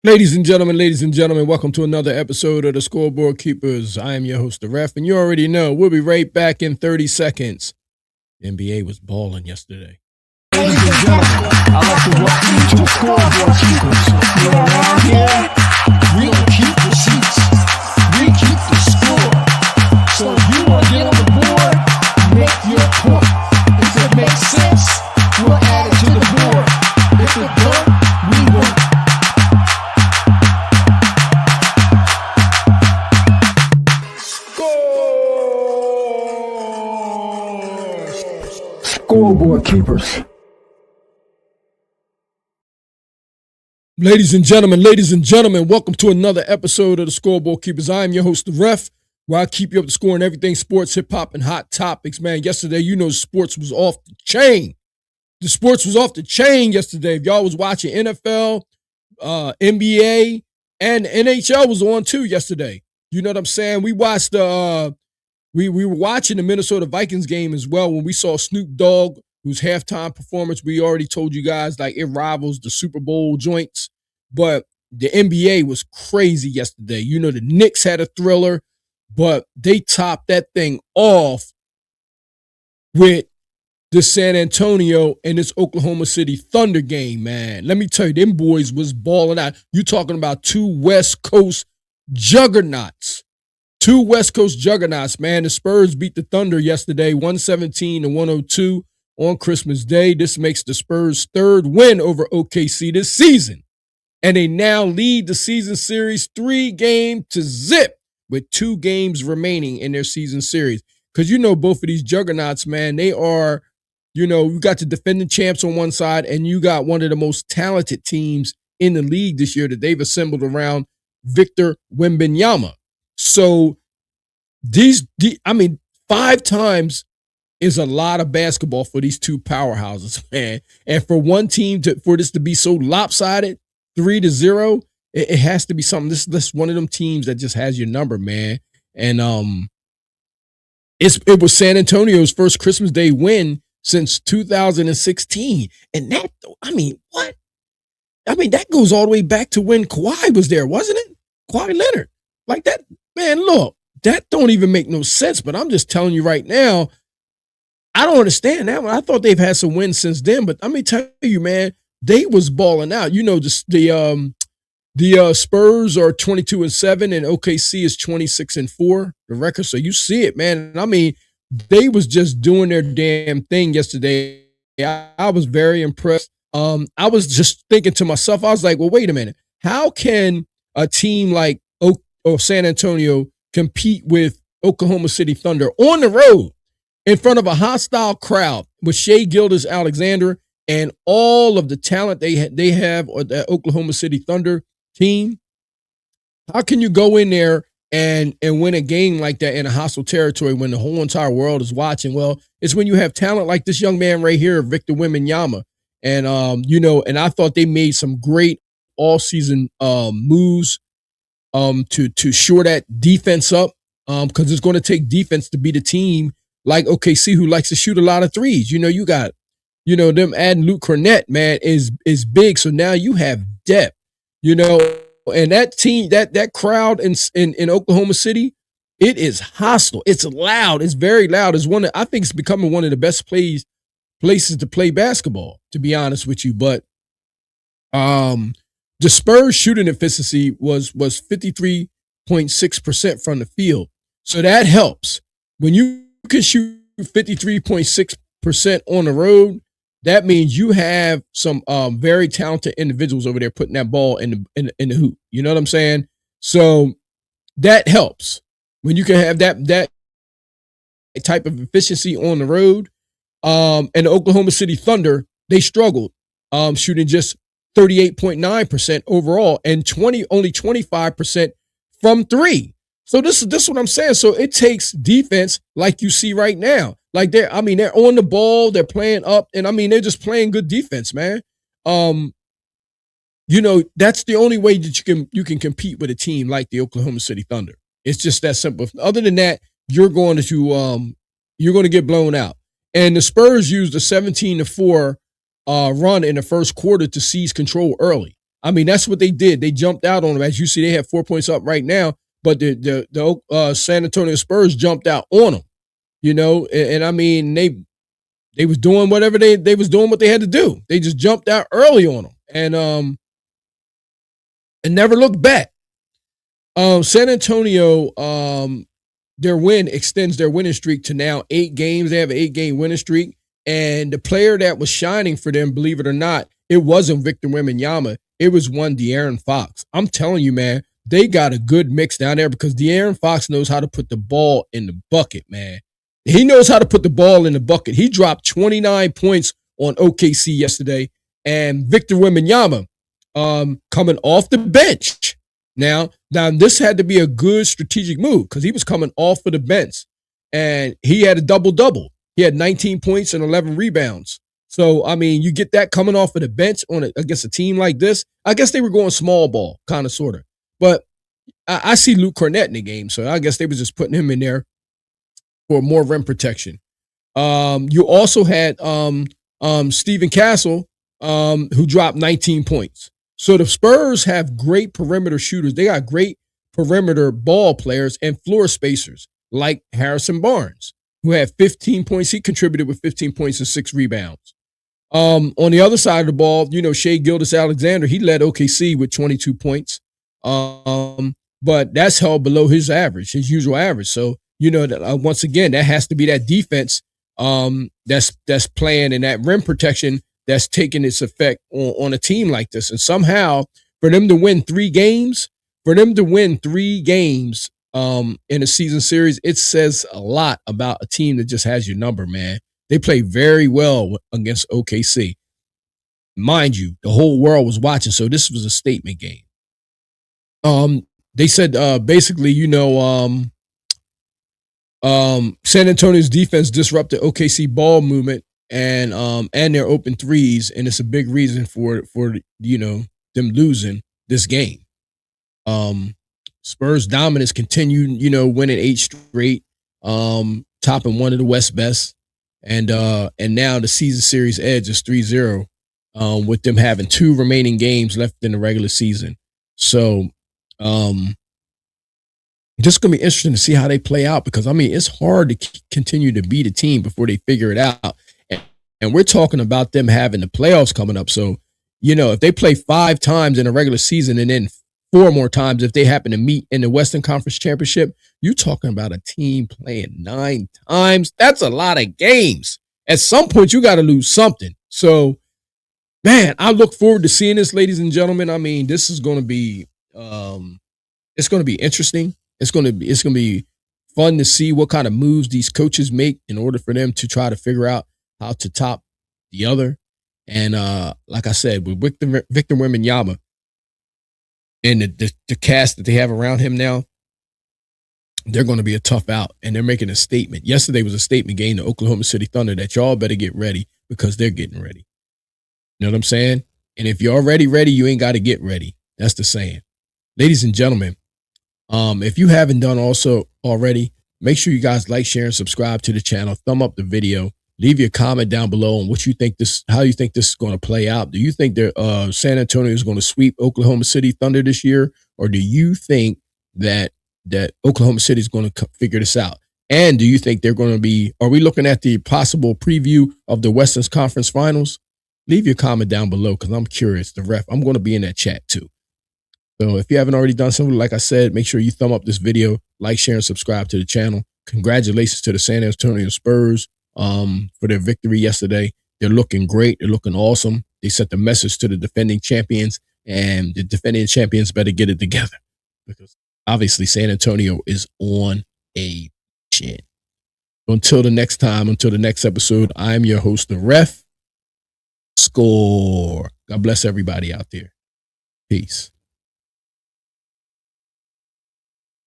Ladies and gentlemen, welcome to another episode of the Scoreboard Keepers. I am your host, the Ref, and you already know we'll be right back in 30 seconds. The NBA was balling yesterday. Ladies and gentlemen, I'd like to welcome you to the Scoreboard Keepers. You're around here, we'll keep the seats. We keep the score. So if you want to get on the board, make your point. If it makes sense, we'll add it to the board. If it don't, we won't. Scoreboard Keepers. Ladies and gentlemen, welcome to another episode of the Scoreboard Keepers. I am your host, the Ref, where I keep you up to score on everything sports, hip-hop, and hot topics. Man, yesterday, sports was off the chain. The sports was off the chain yesterday. If y'all was watching NFL, NBA, and NHL was on too yesterday. You know what I'm saying? We watched we were watching the Minnesota Vikings game as well when we saw Snoop Dogg, whose halftime performance, we already told you guys, like it rivals the Super Bowl joints. But the NBA was crazy yesterday. You know, the Knicks had a thriller, but they topped that thing off with the San Antonio and this Oklahoma City Thunder game, man. Let me tell you, them boys was balling out. You talking about two West Coast juggernauts. Two West Coast juggernauts, man. The Spurs beat the Thunder yesterday, 117-102 on Christmas Day. This makes the Spurs' third win over OKC this season. And they now lead the season series 3-0 with 2 games remaining in their season series. Because you know both of these juggernauts, man, they are, you got the defending champs on one side and you got one of the most talented teams in the league this year that they've assembled around Victor Wembanyama. So 5 times is a lot of basketball for these two powerhouses, man. And for one team for this to be so lopsided, 3-0, it has to be something. This is one of them teams that just has your number, man. And it was San Antonio's first Christmas Day win since 2016. And that, what? That goes all the way back to when Kawhi was there, wasn't it? Kawhi Leonard. Like that, man, look, that don't even make no sense, but I'm just telling you right now, I don't understand that one. I thought they've had some wins since then, but let me tell you, man, they was balling out. You know, the Spurs are 22-7 and OKC is 26-4, the record. So you see it, man. They was just doing their damn thing yesterday. I was very impressed. I was just thinking to myself, I was like, well, wait a minute. How can a team like San Antonio compete with Oklahoma City Thunder on the road in front of a hostile crowd with Shai Gilgeous-Alexander and all of the talent they have on the Oklahoma City Thunder team? How can you go in there and win a game like that in a hostile territory when the whole entire world is watching? Well, it's when you have talent like this young man right here, Victor Wembanyama. And, and I thought they made some great all-season moves to shore that defense up, because it's going to take defense to beat a team like OKC who likes to shoot a lot of threes. You got, them adding Luke Cornett, man, is big. So now you have depth, and that team, that crowd in Oklahoma City, it is hostile. It's loud. It's very loud. I think it's becoming one of the best places to play basketball, to be honest with you. But the Spurs shooting efficiency was 53.6% from the field. So that helps. When you can shoot 53.6% on the road, that means you have some very talented individuals over there putting that ball in the hoop. You know what I'm saying? So that helps. When you can have that type of efficiency on the road. And the Oklahoma City Thunder, they struggled shooting just 38.9% overall and only 25% from 3. So this is what I'm saying. So it takes defense like you see right now. Like they're on the ball, they're playing up, and they're just playing good defense, man. That's the only way that you can compete with a team like the Oklahoma City Thunder. It's just that simple. Other than that, you're going to get blown out. And the Spurs used a 17-4 run in the first quarter to seize control early. I mean, that's what they did. They jumped out on them. As you see, they have 4 points up right now, but the San Antonio Spurs jumped out on them, and I mean, they was doing whatever they was doing what they had to do. They just jumped out early on them and never looked back. San Antonio, their win extends their winning streak to now 8 games. They have an 8-game winning streak. And the player that was shining for them, believe it or not, it wasn't Victor Wembanyama. It was one De'Aaron Fox. I'm telling you, man, they got a good mix down there because De'Aaron Fox knows how to put the ball in the bucket, man. He knows how to put the ball in the bucket. He dropped 29 points on OKC yesterday. And Victor Wembanyama coming off the bench. Now this had to be a good strategic move because he was coming off of the bench. And he had a double-double. He had 19 points and 11 rebounds. So, I mean, you get that coming off of the bench against a team like this. I guess they were going small ball, kind of, sort of. But I see Luke Cornett in the game, so I guess they were just putting him in there for more rim protection. You also had Stephen Castle, who dropped 19 points. So the Spurs have great perimeter shooters. They got great perimeter ball players and floor spacers like Harrison Barnes, who had 15 points. He contributed with 15 points and 6 rebounds. On the other side of the ball, Shai Gilgeous-Alexander, he led OKC with 22 points. But that's held below his average, his usual average. So, once again, that has to be that defense that's playing and that rim protection that's taking its effect on a team like this. And somehow, for them to win 3 games, in a season series, it says a lot about a team that just has your number, man. They played very well against OKC. Mind you, the whole world was watching, so this was a statement game. They said basically, San Antonio's defense disrupted OKC ball movement and their open threes, and it's a big reason for them losing this game. Spurs dominance continued, winning 8 straight, topping one of the West best. And now the season series edge is 3-0, with them having 2 remaining games left in the regular season. So just going to be interesting to see how they play out because, I mean, it's hard to continue to beat a team before they figure it out. And we're talking about them having the playoffs coming up. So, if they play 5 times in a regular season and then 4 more times if they happen to meet in the Western Conference Championship, you're talking about a team playing 9 times. That's a lot of games. At some point, you got to lose something. So, man, I look forward to seeing this, ladies and gentlemen. I mean, this is going to be, it's going to be interesting. It's going to be fun to see what kind of moves these coaches make in order for them to try to figure out how to top the other. And like I said, with Victor Wembanyama and the cast that they have around him now, they're going to be a tough out, and they're making a statement. Yesterday was a statement game to Oklahoma City Thunder that y'all better get ready because they're getting ready. You know what I'm saying? And if you're already ready, you ain't got to get ready. That's the saying. Ladies and gentlemen, if you haven't done also already, make sure you guys like, share, and subscribe to the channel. Thumb up the video. Leave your comment down below on what you think how you think this is going to play out. Do you think that San Antonio is going to sweep Oklahoma City Thunder this year, or do you think that Oklahoma City is going to figure this out? And do you think they're going to be? Are we looking at the possible preview of the Western Conference Finals? Leave your comment down below because I'm curious. The ref, I'm going to be in that chat too. So if you haven't already done something, like I said, make sure you thumb up this video, like, share, and subscribe to the channel. Congratulations to the San Antonio Spurs for their victory yesterday. They're looking great. They're looking awesome. They sent the message to the defending champions, and the defending champions better get it together because obviously San Antonio is on a mission. Until the next time, until the next episode, I'm your host, the Ref. Score. God bless everybody out there. Peace.